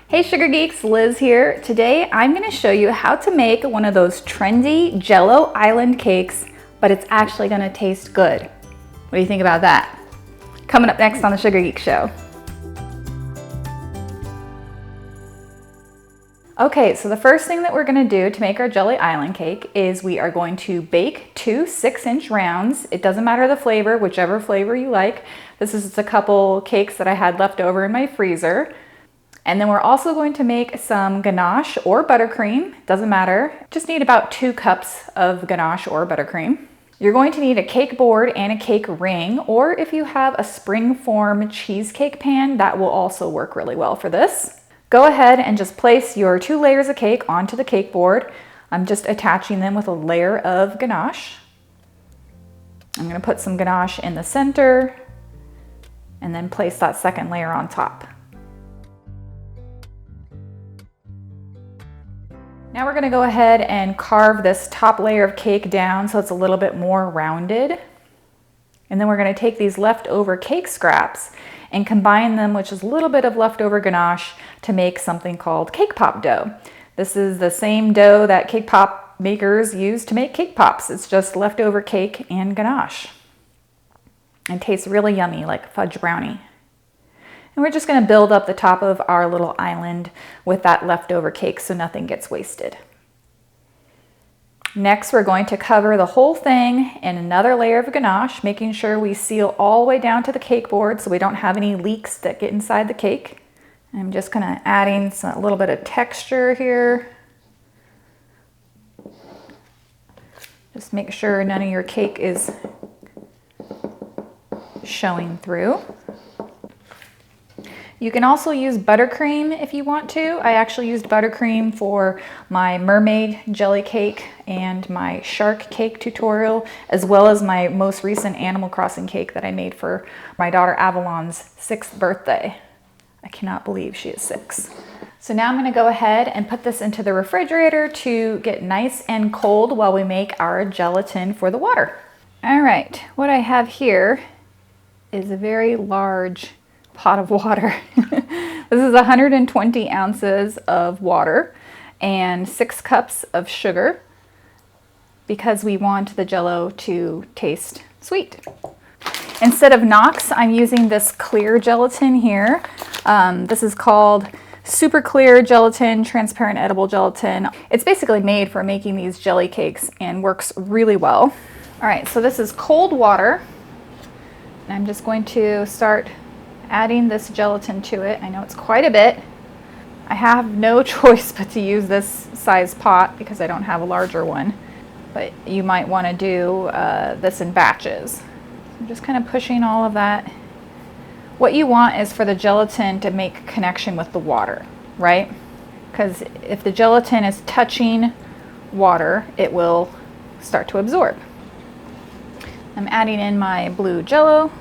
Hey Sugar Geeks, Liz here. Today I'm going to show you how to make one of those trendy Jell-O island cakes, but it's actually going to taste good. What do you think about that? Coming up next on the Sugar Geek Show. Okay, so the first thing that we're going to do to make our Jell-O island cake is we are going to bake two 6-inch rounds. It doesn't matter the flavor, whichever flavor you like. This is just a couple cakes that I had left over in my freezer. And then we're also going to make some ganache or buttercream, doesn't matter. Just need about 2 cups of ganache or buttercream. You're going to need a cake board and a cake ring, or if you have a spring-form cheesecake pan, that will also work really well for this. Go ahead and just place your 2 layers of cake onto the cake board. I'm just attaching them with a layer of ganache. I'm going to put some ganache in the center and then place that second layer on top. Now we're going to go ahead and carve this top layer of cake down so it's a little bit more rounded. And then we're going to take these leftover cake scraps and combine them with just a little bit of leftover ganache to make something called cake pop dough. This is the same dough that cake pop makers use to make cake pops. It's just leftover cake and ganache. And tastes really yummy, like fudge brownie. And we're just going to build up the top of our little island with that leftover cake so nothing gets wasted. Next, we're going to cover the whole thing in another layer of ganache, making sure we seal all the way down to the cake board so we don't have any leaks that get inside the cake. I'm just kind of adding a little bit of texture here. Just make sure none of your cake is showing through. You can also use buttercream if you want to. I actually used buttercream for my mermaid jelly cake and my shark cake tutorial, as well as my most recent Animal Crossing cake that I made for my daughter Avalon's 6th birthday. I cannot believe she is 6. So now I'm going to go ahead and put this into the refrigerator to get nice and cold while we make our gelatin for the water. All right, what I have here is a very large pot of water. This is 120 ounces of water and 6 cups of sugar because we want the Jell-O to taste sweet. Instead of KNOX, I'm using this clear gelatin here. This is called super clear gelatin, transparent edible gelatin. It's basically made for making these jelly cakes and works really well. All right, so this is cold water. I'm just going to start adding this gelatin to it. I know it's quite a bit. I have no choice but to use this size pot because I don't have a larger one, but you might want to do this in batches. I'm just kind of pushing all of that. What you want is for the gelatin to make connection with the water, right? Because if the gelatin is touching water, it will start to absorb. I'm adding in my blue Jell-O.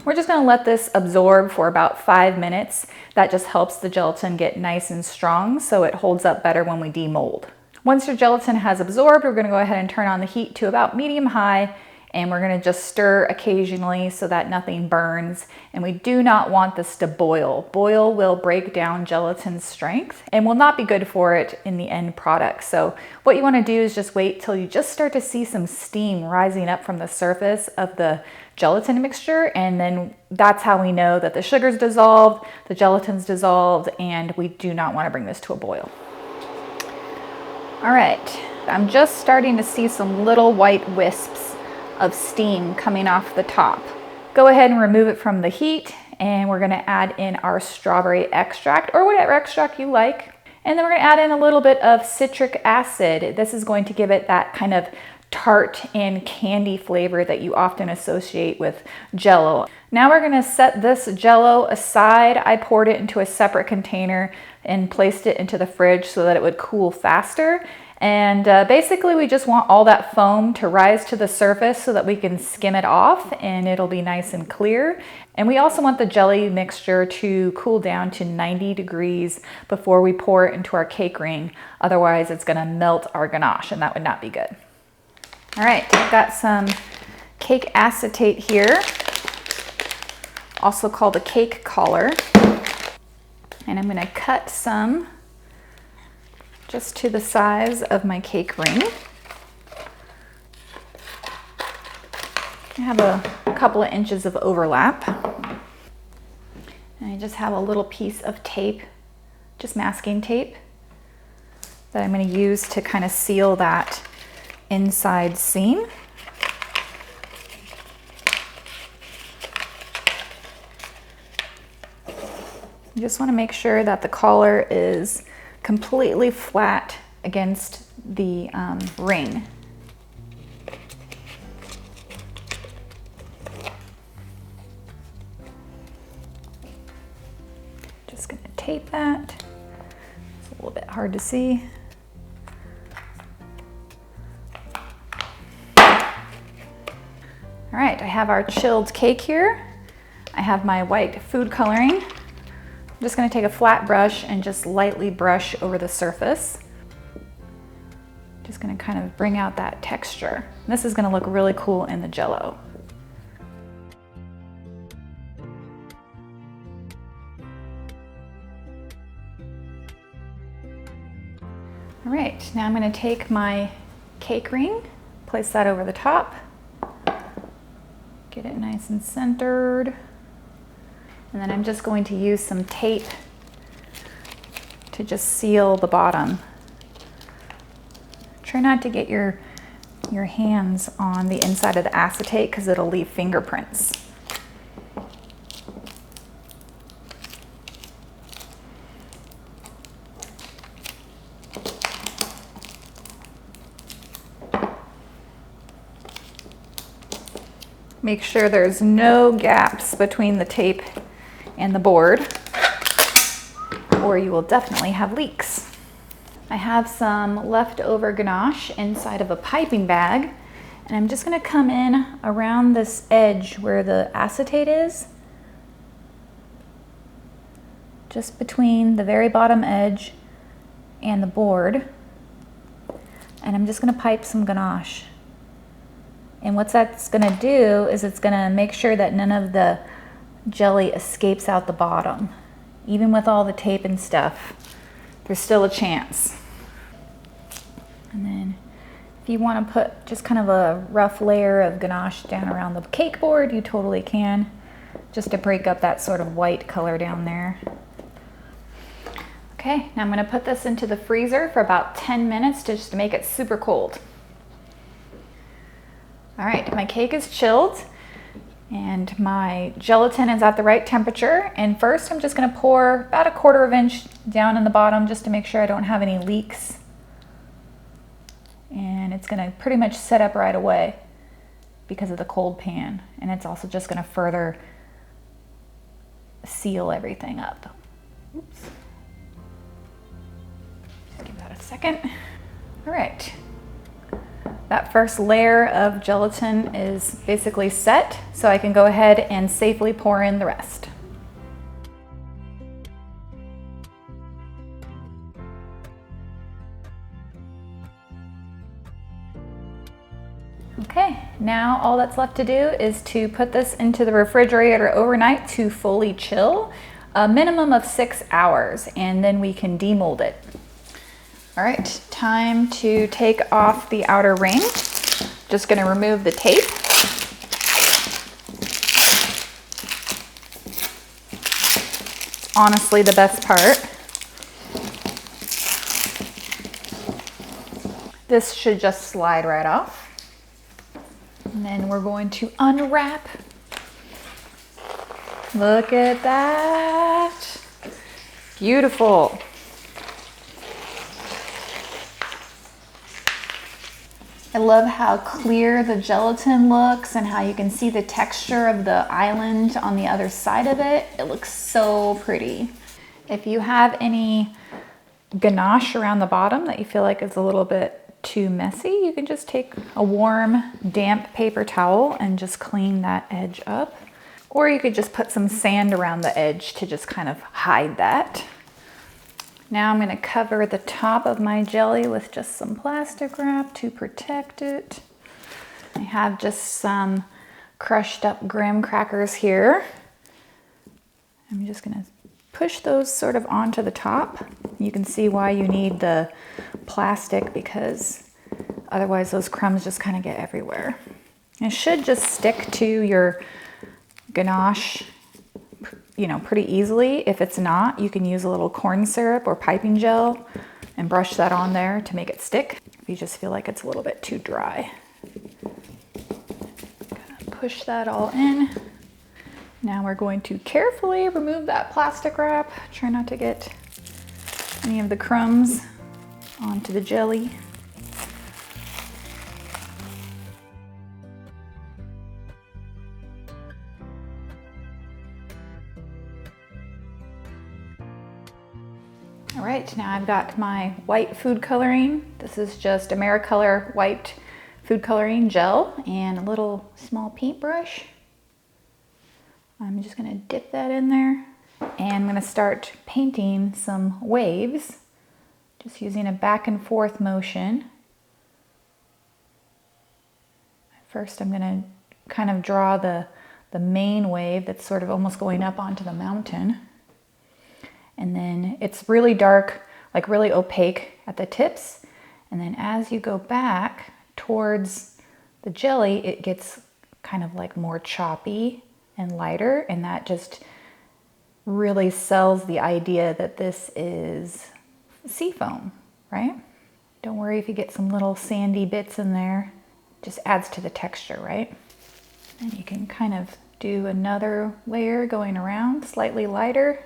We're just going to let this absorb for about 5 minutes. That just helps the gelatin get nice and strong so it holds up better when we demold. Once your gelatin has absorbed, we're going to go ahead and turn on the heat to about medium-high, and we're going to just stir occasionally so that nothing burns. And we do not want this to boil. Boil will break down gelatin's strength and will not be good for it in the end product. So what you want to do is just wait till you just start to see some steam rising up from the surface of the gelatin mixture, and then that's how we know that the sugar's dissolved, the gelatin's dissolved, and we do not want to bring this to a boil. All right, I'm just starting to see some little white wisps of steam coming off the top. Go ahead and remove it from the heat, and we're going to add in our strawberry extract or whatever extract you like. And then we're going to add in a little bit of citric acid. This is going to give it that kind of tart and candy flavor that you often associate with Jell-O. Now we're going to set this Jell-O aside. I poured it into a separate container and placed it into the fridge so that it would cool faster. And basically we just want all that foam to rise to the surface so that we can skim it off and it'll be nice and clear. And we also want the jelly mixture to cool down to 90 degrees before we pour it into our cake ring. Otherwise it's going to melt our ganache and that would not be good. All right, I've got some cake acetate here, also called a cake color. And I'm gonna cut some just to the size of my cake ring. I have a couple of inches of overlap. And I just have a little piece of tape, just masking tape, that I'm gonna use to kind of seal that inside seam. You just wanna make sure that the collar is completely flat against the ring. Just gonna tape that. It's a little bit hard to see. All right, I have our chilled cake here. I have my white food coloring. I'm just gonna take a flat brush and just lightly brush over the surface. Just gonna kind of bring out that texture. This is gonna look really cool in the Jell-O. All right, now I'm gonna take my cake ring, place that over the top. Get it nice and centered. And then I'm just going to use some tape to just seal the bottom. Try not to get your hands on the inside of the acetate because it'll leave fingerprints. Make sure there's no gaps between the tape and the board, or you will definitely have leaks. I have some leftover ganache inside of a piping bag, and I'm just gonna come in around this edge where the acetate is, just between the very bottom edge and the board, and I'm just gonna pipe some ganache. And what that's gonna do is it's gonna make sure that none of the jelly escapes out the bottom. Even with all the tape and stuff, there's still a chance. And then if you wanna put just kind of a rough layer of ganache down around the cake board, you totally can, just to break up that sort of white color down there. Okay, now I'm gonna put this into the freezer for about 10 minutes just to make it super cold. All right, my cake is chilled and my gelatin is at the right temperature. And first I'm just gonna pour about 1/4 inch down in the bottom just to make sure I don't have any leaks. And it's gonna pretty much set up right away because of the cold pan. And it's also just gonna further seal everything up. Oops. Just give that a second. All right. That first layer of gelatin is basically set, so I can go ahead and safely pour in the rest. Okay, now all that's left to do is to put this into the refrigerator overnight to fully chill, a minimum of 6 hours, and then we can demold it. All right, time to take off the outer ring. Just gonna remove the tape. It's honestly the best part. This should just slide right off. And then we're going to unwrap. Look at that. Beautiful. I love how clear the gelatin looks and how you can see the texture of the island on the other side of it. It looks so pretty. If you have any ganache around the bottom that you feel like is a little bit too messy, you can just take a warm, damp paper towel and just clean that edge up. Or you could just put some sand around the edge to just kind of hide that. Now I'm gonna cover the top of my jelly with just some plastic wrap to protect it. I have just some crushed up graham crackers here. I'm just gonna push those sort of onto the top. You can see why you need the plastic, because otherwise those crumbs just kind of get everywhere. It should just stick to your ganache, you know, pretty easily. If it's not, you can use a little corn syrup or piping gel and brush that on there to make it stick. If you just feel like it's a little bit too dry. Push that all in. Now we're going to carefully remove that plastic wrap. Try not to get any of the crumbs onto the jelly. All right, now I've got my white food coloring. This is just AmeriColor white food coloring gel and a little small paintbrush. I'm just gonna dip that in there and I'm gonna start painting some waves, just using a back and forth motion. First, I'm gonna kind of draw the main wave that's sort of almost going up onto the mountain. And then it's really dark, like really opaque at the tips. And then as you go back towards the jelly, it gets kind of like more choppy and lighter. And that just really sells the idea that this is sea foam, right? Don't worry if you get some little sandy bits in there, just adds to the texture, right? And you can kind of do another layer going around, slightly lighter.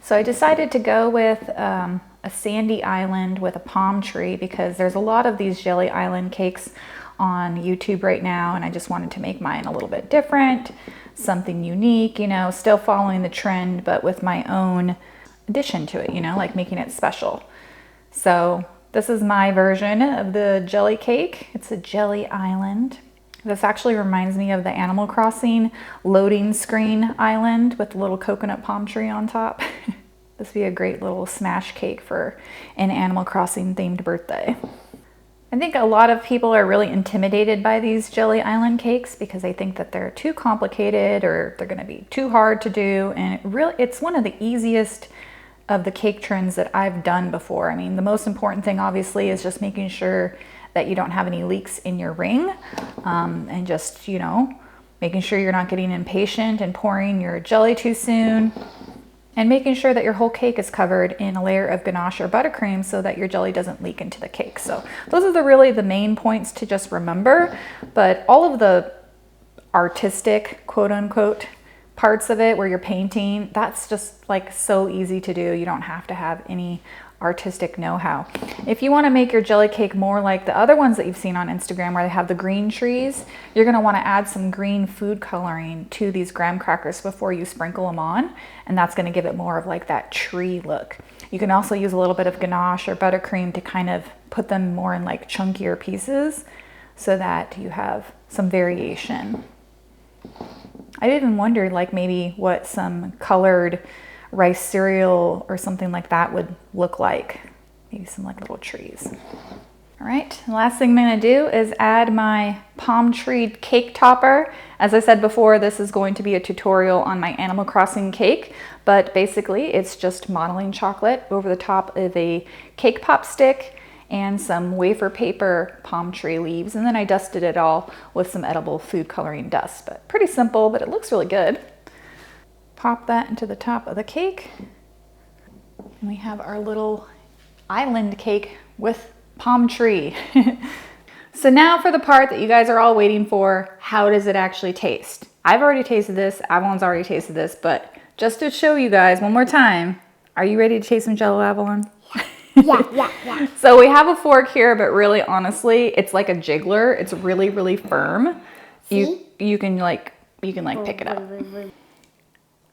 So I decided to go with a sandy island with a palm tree because there's a lot of these jelly island cakes on YouTube right now, and I just wanted to make mine a little bit different, something unique, you know, still following the trend, but with my own addition to it, you know, like making it special. So this is my version of the jelly cake. It's a jelly island. This actually reminds me of the Animal Crossing loading screen island with the little coconut palm tree on top. This would be a great little smash cake for an Animal Crossing themed birthday. I think a lot of people are really intimidated by these jelly island cakes because they think that they're too complicated or they're gonna be too hard to do. And it's one of the easiest of the cake trends that I've done before. I mean, the most important thing obviously is just making sure that you don't have any leaks in your ring, and just, you know, making sure you're not getting impatient and pouring your jelly too soon, and making sure that your whole cake is covered in a layer of ganache or buttercream so that your jelly doesn't leak into the cake. So those are really the main points to just remember, but all of the artistic, quote unquote, parts of it where you're painting, that's just like so easy to do. You don't have to have any artistic know-how. If you want to make your jelly cake more like the other ones that you've seen on Instagram where they have the green trees, you're going to want to add some green food coloring to these graham crackers before you sprinkle them on, and that's going to give it more of like that tree look. You can also use a little bit of ganache or buttercream to kind of put them more in like chunkier pieces so that you have some variation. I even wondered like maybe what some colored rice cereal or something like that would look like. Maybe some like little trees. All right, the last thing I'm gonna do is add my palm tree cake topper. As I said before, this is going to be a tutorial on my Animal Crossing cake, but basically it's just modeling chocolate over the top of a cake pop stick and some wafer paper palm tree leaves, and then I dusted it all with some edible food coloring dust. But pretty simple, but it looks really good. Pop that into the top of the cake. And we have our little island cake with palm tree. So now for the part that you guys are all waiting for, how does it actually taste? I've already tasted this, Avalon's already tasted this, but just to show you guys one more time, are you ready to taste some Jell-O, Avalon? Yeah. So we have a fork here, but really honestly, it's like a jiggler. It's really, really firm. See? You can like pick it up.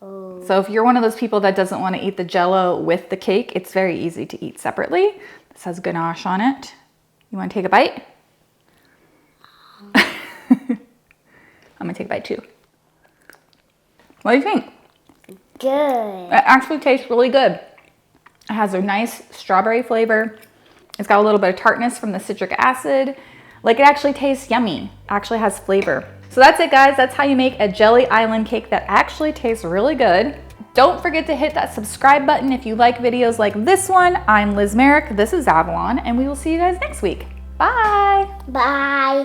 So if you're one of those people that doesn't want to eat the Jell-O with the cake, it's very easy to eat separately. This has ganache on it. You want to take a bite? I'm gonna take a bite too. What do you think? Good. It actually tastes really good. It has a nice strawberry flavor. It's got a little bit of tartness from the citric acid. Like, it actually tastes yummy. It actually has flavor. So that's it, guys. That's how you make a jelly island cake that actually tastes really good. Don't forget to hit that subscribe button if you like videos like this one. I'm Liz Merrick, this is Avalon, and we will see you guys next week. Bye. Bye.